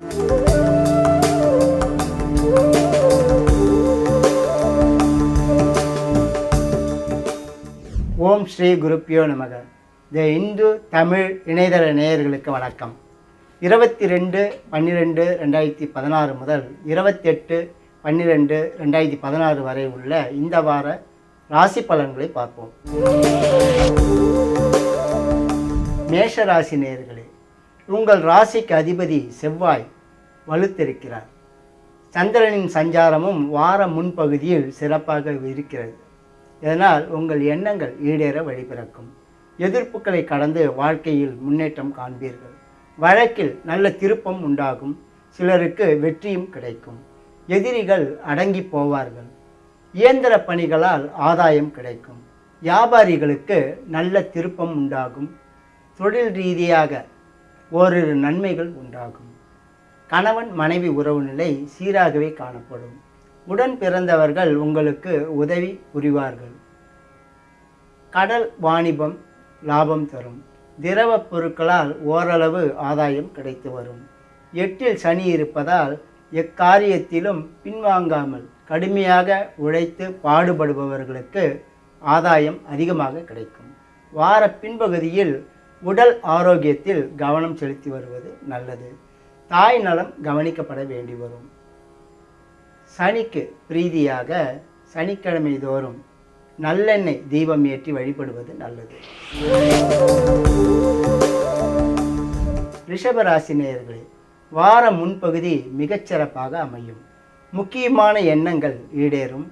ஓம் ஸ்ரீ குருப்பியோ நமக. த இந்து தமிழ் இணையதள நேயர்களுக்கு வணக்கம். 22/12/2016 முதல் 28/12/2016 வரை உள்ள இந்த வார ராசி பலன்களை பார்ப்போம். மேஷ ராசி நேயர்களே, உங்கள் ராசிக்கு அதிபதி செவ்வாய் வலுத்திருக்கிறார். சந்திரனின் சஞ்சாரமும் வார முன்பகுதியில் சிறப்பாக இருக்கிறது. இதனால் உங்கள் எண்ணங்கள் ஈடேற வழிபிறக்கும். எதிர்ப்புகளை கடந்து வாழ்க்கையில் முன்னேற்றம் காண்பீர்கள். வழக்கில் நல்ல திருப்பம் உண்டாகும். சிலருக்கு வெற்றியும் கிடைக்கும். எதிரிகள் அடங்கி போவார்கள். இயந்திர பணிகளால் ஆதாயம் கிடைக்கும். வியாபாரிகளுக்கு நல்ல திருப்பம் உண்டாகும். தொழில் ரீதியாக ஓரிரு நன்மைகள் உண்டாகும். கணவன் மனைவி உறவு நிலை சீராகவே காணப்படும். உடன் பிறந்தவர்கள் உங்களுக்கு உதவி புரிவார்கள். கடல் வாணிபம் லாபம் தரும். திரவ பொருட்களால் ஓரளவு ஆதாயம் கிடைத்து வரும். 8இல் சனி இருப்பதால் எக்காரியத்திலும் பின்வாங்காமல் கடுமையாக உழைத்து பாடுபடுபவர்களுக்கு ஆதாயம் அதிகமாக கிடைக்கும். வார பின்பகுதியில் உடல் ஆரோக்கியத்தில் கவனம் செலுத்தி வருவது நல்லது. தாய் நலம் கவனிக்கப்பட வேண்டி வரும். சனிக்கு பிரீதியாக சனிக்கிழமை தோறும் நல்லெண்ணெய் தீபம் ஏற்றி வழிபடுவது நல்லது. ரிஷபராசி நேயர்களே, வார முன்பகுதி மிகச்சிறப்பாக அமையும். முக்கியமான எண்ணங்கள் ஈடேறும்.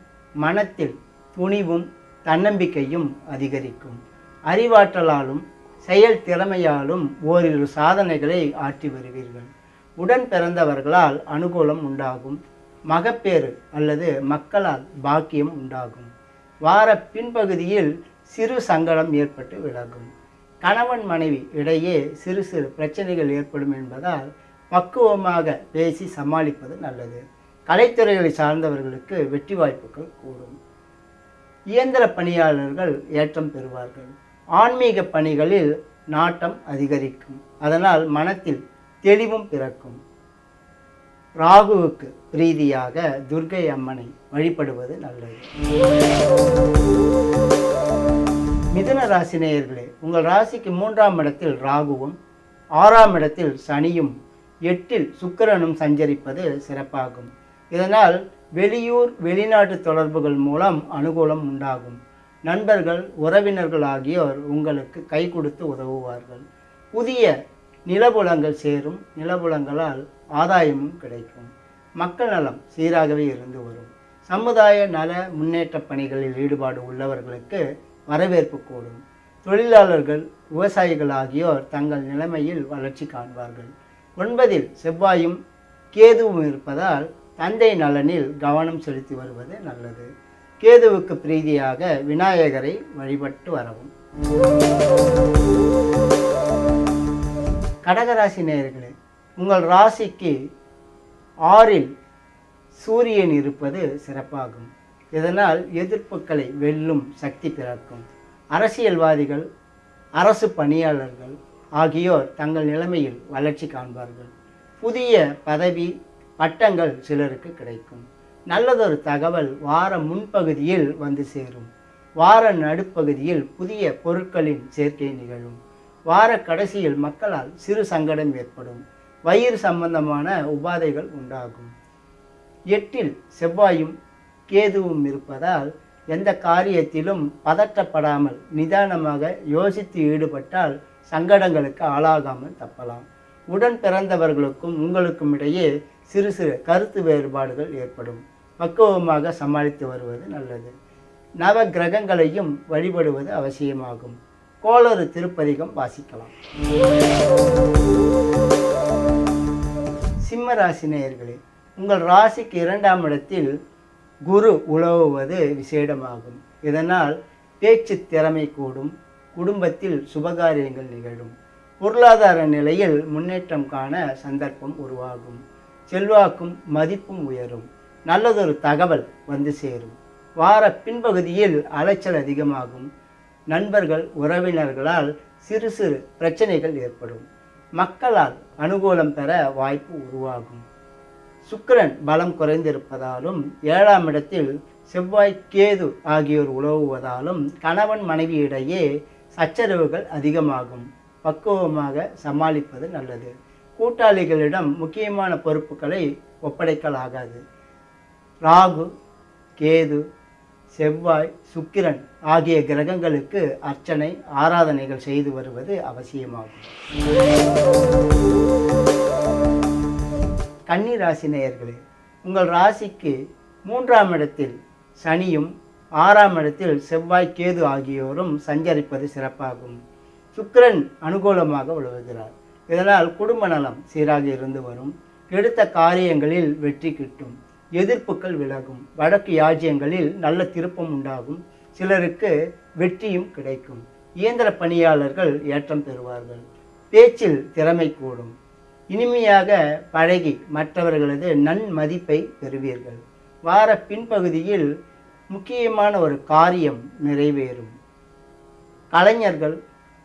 மனத்தில் துணிவும் தன்னம்பிக்கையும் அதிகரிக்கும். அறிவாற்றலாலும் செயல் திறமையாலும் ஓரிரு சாதனைகளை ஆற்றி வருவீர்கள். உடன் பிறந்தவர்களால் அனுகூலம் உண்டாகும். மகப்பேறு அல்லது மக்களால் பாக்கியம் உண்டாகும். வார பின்பகுதியில் சிறு சங்கடம் ஏற்பட்டு விலகும். கணவன் மனைவி இடையே சிறு சிறு பிரச்சனைகள் ஏற்படும் என்பதால் பக்குவமாக பேசி சமாளிப்பது நல்லது. கலைத்துறைகளை சார்ந்தவர்களுக்கு வெற்றி வாய்ப்புகள் கூடும். இயந்திர பணியாளர்கள் ஏற்றம் பெறுவார்கள். ஆன்மீக பணிகளில் நாட்டம் அதிகரிக்கும். அதனால் மனத்தில் தெளிவும் பிறக்கும். ராகுவுக்கு பிரீதியாக துர்க்கை அம்மனை வழிபடுவது நல்லது. மிதுன ராசி நேயர்களே, உங்கள் ராசிக்கு 3ஆம் இடத்தில் ராகுவும் 6ஆம் இடத்தில் சனியும் 8இல் சுக்கிரனும் சஞ்சரிப்பது சிறப்பாகும். இதனால் வெளியூர் வெளிநாட்டு தொடர்புகள் மூலம் அனுகூலம் உண்டாகும். நண்பர்கள் உறவினர்கள் ஆகியோர் உங்களுக்கு கை கொடுத்து உதவுவார்கள். புதிய நிலபுலங்கள் சேரும். நிலபுலங்களால் ஆதாயமும் கிடைக்கும். மக்கள் நலம் சீராகவே இருந்து வரும். சமுதாய நல முன்னேற்ற பணிகளில் ஈடுபாடு உள்ளவர்களுக்கு வரவேற்பு கூடும். தொழிலாளர்கள் விவசாயிகள் ஆகியோர் தங்கள் நிலைமையில் வளர்ச்சி காண்பார்கள். 9இல் செவ்வாயும் கேதுவும் இருப்பதால் தந்தை நலனில் கவனம் செலுத்தி வருவது நல்லது. கேதுவுக்கு பிரீதியாக விநாயகரை வழிபட்டு வரவும். கடகராசி நேயர்களே, உங்கள் ராசிக்கு 6இல் சூரியன் இருப்பது சிறப்பாகும். இதனால் எதிர்ப்புகளை வெல்லும் சக்தி பிறக்கும். அரசியல்வாதிகள் அரசு பணியாளர்கள் ஆகியோர் தங்கள் நிலைமையில் வளர்ச்சி காண்பார்கள். புதிய பதவி பட்டங்கள் சிலருக்கு கிடைக்கும். நல்லதொரு தகவல் வார முன்பகுதியில் வந்து சேரும். வார நடுப்பகுதியில் புதிய பொருட்களின் சேர்க்கை நிகழும். வார கடைசியில் மக்களால் சிறு சங்கடம் ஏற்படும். வயிறு சம்பந்தமான உபாதைகள் உண்டாகும். 8இல் செவ்வாயும் கேதுவும் இருப்பதால் எந்த காரியத்திலும் பதற்றப்படாமல் நிதானமாக யோசித்து ஈடுபட்டால் சங்கடங்களுக்கு ஆளாகாமல் தப்பலாம். உடன் பிறந்தவர்களுக்கும் உங்களுக்கும் இடையே சிறு சிறு கருத்து வேறுபாடுகள் ஏற்படும். பக்குவமாக சமாளித்து வருவது நல்லது. நவ கிரகங்களையும் வழிபடுவது அவசியமாகும். கோளறு திருப்பதிகம் வாசிக்கலாம். சிம்ம ராசி நேயர்களே, உங்கள் ராசிக்கு 2ஆம் இடத்தில் குரு உலவுவது விசேடமாகும். இதனால் பேச்சு திறமை கூடும். குடும்பத்தில் சுபகாரியங்கள் நிகழும். பொருளாதார நிலையில் முன்னேற்றம் காண சந்தர்ப்பம் உருவாகும். செல்வாக்கும் மதிப்பும் உயரும். நல்லதொரு தகவல் வந்து சேரும். வார பின்பகுதியில் அலைச்சல் அதிகமாகும். நண்பர்கள் உறவினர்களால் சிறு சிறு பிரச்சனைகள் ஏற்படும். மக்களால் அனுகூலம் பெற வாய்ப்பு உருவாகும். சுக்கிரன் பலம் குறைந்திருப்பதாலும் 7ஆம் இடத்தில் செவ்வாய் கேது ஆகியோர் உலவுவதாலும் கணவன் மனைவியிடையே சச்சரவுகள் அதிகமாகும். பக்குவமாக சமாளிப்பது நல்லது. கூட்டாளிகளிடம் முக்கியமான பொறுப்புகளை ஒப்படைக்கலாகாது. ராகு, கேது, செவ்வாய், சுக்கிரன் ஆகிய கிரகங்களுக்கு அர்ச்சனை ஆராதனைகள் செய்து வருவது அவசியமாகும். கன்னி ராசி நேயர்களே, உங்கள் ராசிக்கு 3ஆம் இடத்தில் சனியும் 6ஆம் இடத்தில் செவ்வாய் கேது ஆகியோரும் சஞ்சரிப்பது சிறப்பாகும். சுக்கிரன் அனுகூலமாக உலவுகிறார். இதனால் குடும்ப நலம் சீராக இருந்து வரும். எடுத்த காரியங்களில் வெற்றி கிட்டும். எதிர்ப்புகள் விலகும். வடக்கு யாஜ்யங்களில் நல்ல திருப்பம் உண்டாகும். சிலருக்கு வெற்றியும் கிடைக்கும். இயந்திர பணியாளர்கள் ஏற்றம் பெறுவார்கள். பேச்சில் திறமை கூடும். இனிமையாக பழகி மற்றவர்களது நன்மதிப்பை பெறுவீர்கள். வார பின்பகுதியில் முக்கியமான ஒரு காரியம் நிறைவேறும். கலைஞர்கள்,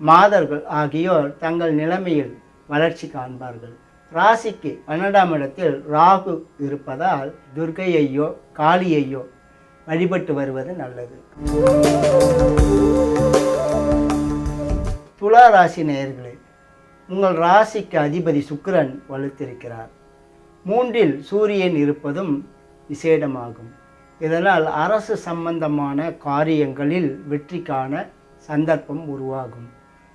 மாதர்கள் ஆகியோர் தங்கள் நிலைமையில் வளர்ச்சி காண்பார்கள். ராசிக்கு 12ஆம் இடத்தில் ராகு இருப்பதால் துர்க்கையையோ காளியையோ வழிபட்டு வருவது நல்லது. துலா ராசி நேயர்களே, உங்கள் ராசிக்கு அதிபதி சுக்கிரன் வலுத்திருக்கிறார். 3இல் சூரியன் இருப்பதும் விசேடமாகும். இதனால் அரசு சம்பந்தமான காரியங்களில் வெற்றி காண சந்தர்ப்பம் உருவாகும்.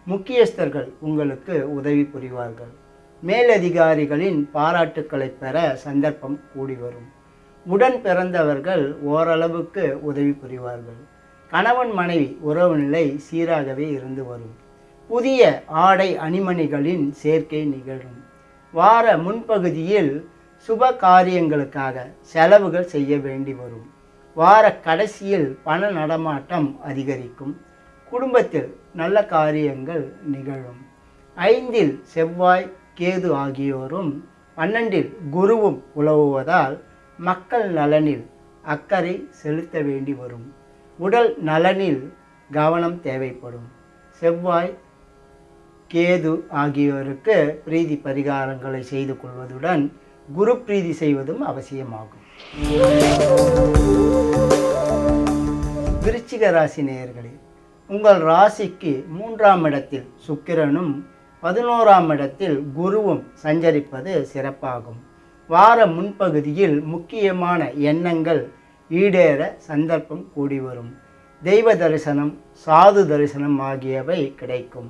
முக்கியஸ்தர்கள் உங்களுக்கு உதவி புரிவார்கள். மேலதிகாரிகளின் பாராட்டுக்களை பெற சந்தர்ப்பம் கூடி வரும். உடன் பிறந்தவர்கள் ஓரளவுக்கு உதவி புரிவார்கள். கணவன் மனைவி உறவு நிலை சீராகவே இருந்து வரும். புதிய ஆடை அணிமணிகளின் சேர்க்கை நிகழும். வார முன்பகுதியில் சுப காரியங்களுக்காக செலவுகள் செய்ய வேண்டி வரும். வார கடைசியில் பண நடமாட்டம் அதிகரிக்கும். குடும்பத்தில் நல்ல காரியங்கள் நிகழும். 5இல் செவ்வாய் கேது ஆகியோரும் 12இல் குருவும் உலவுவதால் மக்கள் நலனில் அக்கறை செலுத்த வேண்டி வரும். உடல் நலனில் கவனம் தேவைப்படும். செவ்வாய் கேது ஆகியோருக்கு பிரீதி பரிகாரங்களை செய்து கொள்வதுடன் குரு பிரீதி செய்வதும் அவசியமாகும். விருச்சிக ராசி நேயர்களே, உங்கள் ராசிக்கு 3ஆம் இடத்தில் சுக்கிரனும் 11ஆம் இடத்தில் குருவும் சஞ்சரிப்பது சிறப்பாகும். வார முன்பகுதியில் முக்கியமான எண்ணங்கள் ஈடேற சந்தர்ப்பம் கூடி வரும். தெய்வ தரிசனம், சாது தரிசனம் ஆகியவை கிடைக்கும்.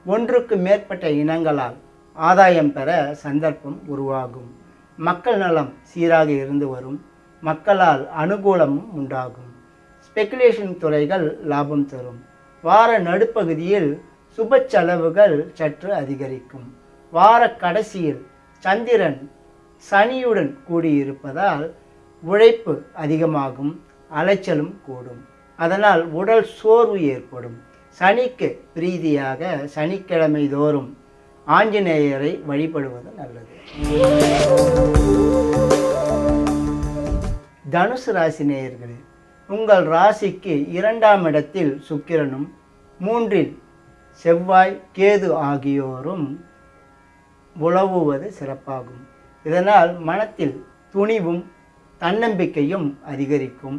ஒன்றுக்கு மேற்பட்ட இனங்களால் ஆதாயம் பெற சந்தர்ப்பம் உருவாகும். மக்கள் நலம் சீராக இருந்து வரும். மக்களால் அனுகூலமும் உண்டாகும். ஸ்பெகுலேஷன் துறைகள் லாபம் தரும். வார நடுப்பகுதியில் சுப செலவுகள் சற்று அதிகரிக்கும். வார கடைசியில் சந்திரன் சனியுடன் கூடியிருப்பதால் உழைப்பு அதிகமாகும். அலைச்சலும் கூடும். அதனால் உடல் சோர்வு ஏற்படும். சனிக்கு பிரீதியாக சனிக்கிழமை தோறும் ஆஞ்சநேயரை வழிபடுவது நல்லது. தனுசு ராசி நேயர்களே, உங்கள் ராசிக்கு 2ஆம் இடத்தில் சுக்கிரனும் 3இல் செவ்வாய் கேது ஆகியோரும் உலவுவது சிறப்பாகும். இதனால் மனத்தில் துணிவும் தன்னம்பிக்கையும் அதிகரிக்கும்.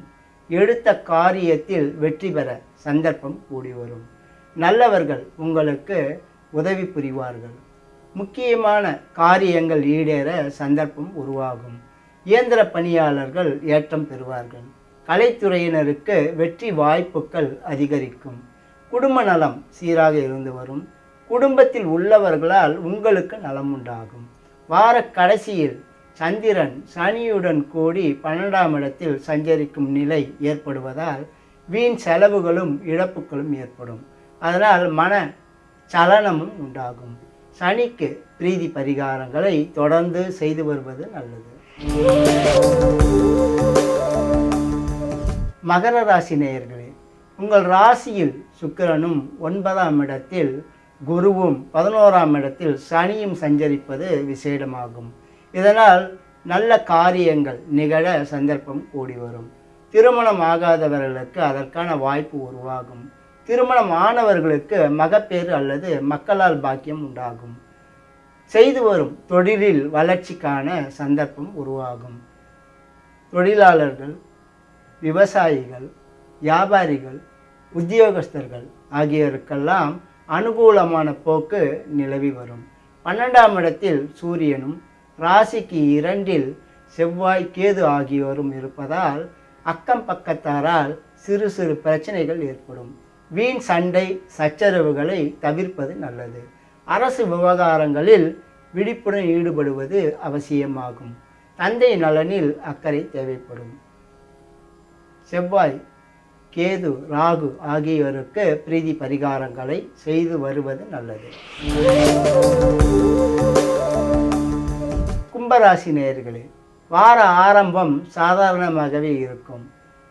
எடுத்த காரியத்தில் வெற்றி பெற சந்தர்ப்பம் கூடி வரும். நல்லவர்கள் உங்களுக்கு உதவி புரிவார்கள். முக்கியமான காரியங்கள் ஈடேற சந்தர்ப்பம் உருவாகும். இயந்திர பணியாளர்கள் ஏற்றம் பெறுவார்கள். கலைத்துறையினருக்கு வெற்றி வாய்ப்புகள் அதிகரிக்கும். குடும்ப நலம் சீராக இருந்து வரும். குடும்பத்தில் உள்ளவர்களால் உங்களுக்கு நலம் உண்டாகும். வார கடைசியில் சந்திரன் சனியுடன் கூடி 12ஆம் இடத்தில் சஞ்சரிக்கும் நிலை ஏற்படுவதால் வீண் செலவுகளும் இழப்புகளும் ஏற்படும். அதனால் மன சலனமும் உண்டாகும். சனிக்கு பிரீதி பரிகாரங்களை தொடர்ந்து செய்து வருவது நல்லது. மகர ராசி நேயர்களே, உங்கள் ராசியில் சுக்கிரனும் 9ஆம் இடத்தில் குருவும் 11ஆம் இடத்தில் சனியும் சஞ்சரிப்பது விசேடமாகும். இதனால் நல்ல காரியங்கள் நிகழ சந்தர்ப்பம் கூடி வரும். திருமணம் ஆகாதவர்களுக்கு அதற்கான வாய்ப்பு உருவாகும். திருமணம் ஆனவர்களுக்கு மகப்பேறு அல்லது மக்களால் பாக்கியம் உண்டாகும். செய்து வரும் தொழிலில் வளர்ச்சிக்கான சந்தர்ப்பம் உருவாகும். தொழிலாளர்கள், விவசாயிகள், வியாபாரிகள், உத்தியோகஸ்தர்கள் ஆகியோருக்கெல்லாம் அனுகூலமான போக்கு நிலவி வரும். 12ஆம் இடத்தில் சூரியனும் ராசிக்கு 2இல் செவ்வாய், கேது ஆகியோரும் இருப்பதால் அக்கம் பக்கத்தாரால் சிறு சிறு பிரச்சனைகள் ஏற்படும். வீண் சண்டை சச்சரவுகளை தவிர்ப்பது நல்லது. அரசு விவகாரங்களில் விழிப்புடன் ஈடுபடுவது அவசியமாகும். தந்தை நலனில் அக்கறை தேவைப்படும். செவ்வாய், கேது, ராகு ஆகியோருக்கு பிரீதி பரிகாரங்களை செய்து வருவது நல்லது. கும்பராசி நேயர்களே, வார ஆரம்பம் சாதாரணமாகவே இருக்கும்.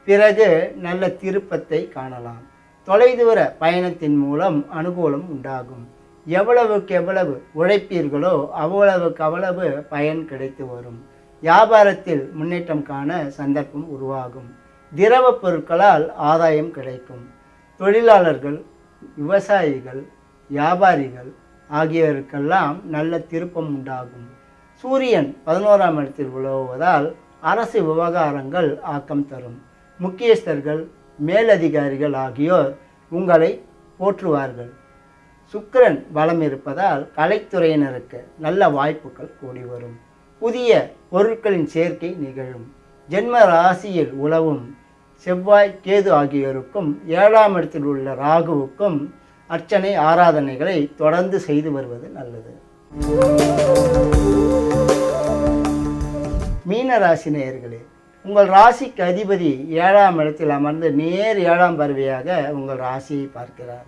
பிறகு நல்ல திருப்பத்தை காணலாம். தொலைதூர பயணத்தின் மூலம் அனுகூலம் உண்டாகும். எவ்வளவுக்கு எவ்வளவு உழைப்பீர்களோ அவ்வளவுக்கு அவ்வளவு பயன் கிடைத்து வரும். வியாபாரத்தில் முன்னேற்றம் காண சந்தர்ப்பம் உருவாகும். திரவ பொருட்களால் ஆதாயம் கிடைக்கும். தொழிலாளர்கள், விவசாயிகள், வியாபாரிகள் ஆகியோருக்கெல்லாம் நல்ல திருப்பம் உண்டாகும். சூரியன் 11ஆம் இடத்தில் உலவுவதால் அரசு விவகாரங்கள் ஆக்கம் தரும். முக்கியஸ்தர்கள், மேலதிகாரிகள் ஆகியோர் உங்களை போற்றுவார்கள். சுக்கிரன் பலம் இருப்பதால் கலைத்துறையினருக்கு நல்ல வாய்ப்புகள் கூடி வரும். புதிய பொருட்களின் சேர்க்கை நிகழும். ஜென்ம ராசியில் உலவும் செவ்வாய், கேது ஆகியோருக்கும் 7ஆம் இடத்தில் உள்ள ராகுவுக்கும் அர்ச்சனை ஆராதனைகளை தொடர்ந்து செய்து வருவது நல்லது. மீன ராசி நேயர்களே, உங்கள் ராசிக்கு அதிபதி 7ஆம் இடத்தில் அமர்ந்து நேர் 7ஆம் பார்வையாக உங்கள் ராசியை பார்க்கிறார்.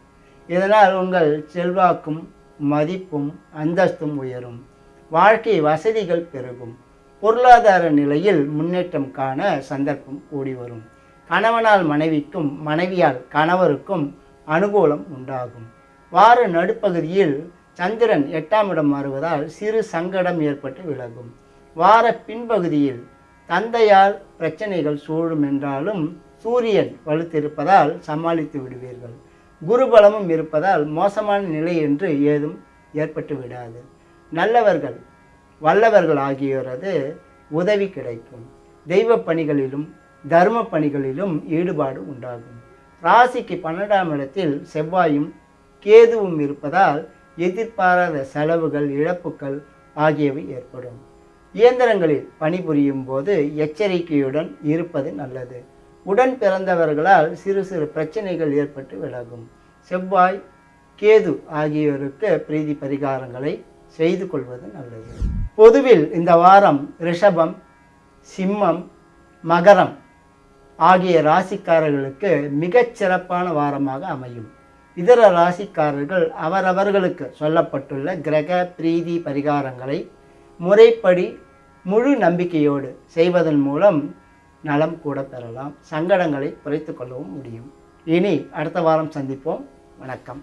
இதனால் உங்கள் செல்வாக்கும் மதிப்பும் அந்தஸ்தும் உயரும். வாழ்க்கை வசதிகள் பெருகும். பொருளாதார நிலையில் முன்னேற்றம் காண சந்தர்ப்பம் கூடி வரும். கணவனால் மனைவிக்கும், மனைவியால் கணவருக்கும் அனுகூலம் உண்டாகும். வார நடுப்பகுதியில் சந்திரன் 8ஆம் இடம் மாறுவதால் சிறு சங்கடம் ஏற்பட்டு விலகும். வார பின்பகுதியில் தந்தையால் பிரச்சனைகள் சூழும் என்றாலும் சூரியன் வலுத்திருப்பதால் சமாளித்து விடுவீர்கள். குருபலமும் இருப்பதால் மோசமான நிலை என்று ஏதும் ஏற்பட்டு விடாது. நல்லவர்கள், வல்லவர்கள் ஆகியோரது உதவி கிடைக்கும். தெய்வ பணிகளிலும் தர்ம பணிகளிலும் ஈடுபாடு உண்டாகும். ராசிக்கு 12ஆம் இடத்தில் செவ்வாயும் கேதுவும் இருப்பதால் எதிர்பாராத செலவுகள், இழப்புகள் ஆகியவை ஏற்படும். இயந்திரங்களில் பணிபுரியும் போது எச்சரிக்கையுடன் இருப்பது நல்லது. உடன் பிறந்தவர்களால் சிறு சிறு பிரச்சனைகள் ஏற்பட்டு விலகும். செவ்வாய், கேது ஆகியோருக்கு பிரீதி பரிகாரங்களை செய்து கொள்வது நல்லது. பொதுவில் இந்த வாரம் ரிஷபம், சிம்மம், மகரம் ஆகிய ராசிக்காரர்களுக்கு மிகச் சிறப்பான வாரமாக அமையும். இதர ராசிக்காரர்கள் அவரவர்களுக்கு சொல்லப்பட்டுள்ள கிரக பிரீதி பரிகாரங்களை முறைப்படி முழு நம்பிக்கையோடு செய்வதன் மூலம் நலம் கூட பெறலாம். சங்கடங்களை குறைத்து கொள்ளவும் முடியும். இனி அடுத்த வாரம் சந்திப்போம். வணக்கம்.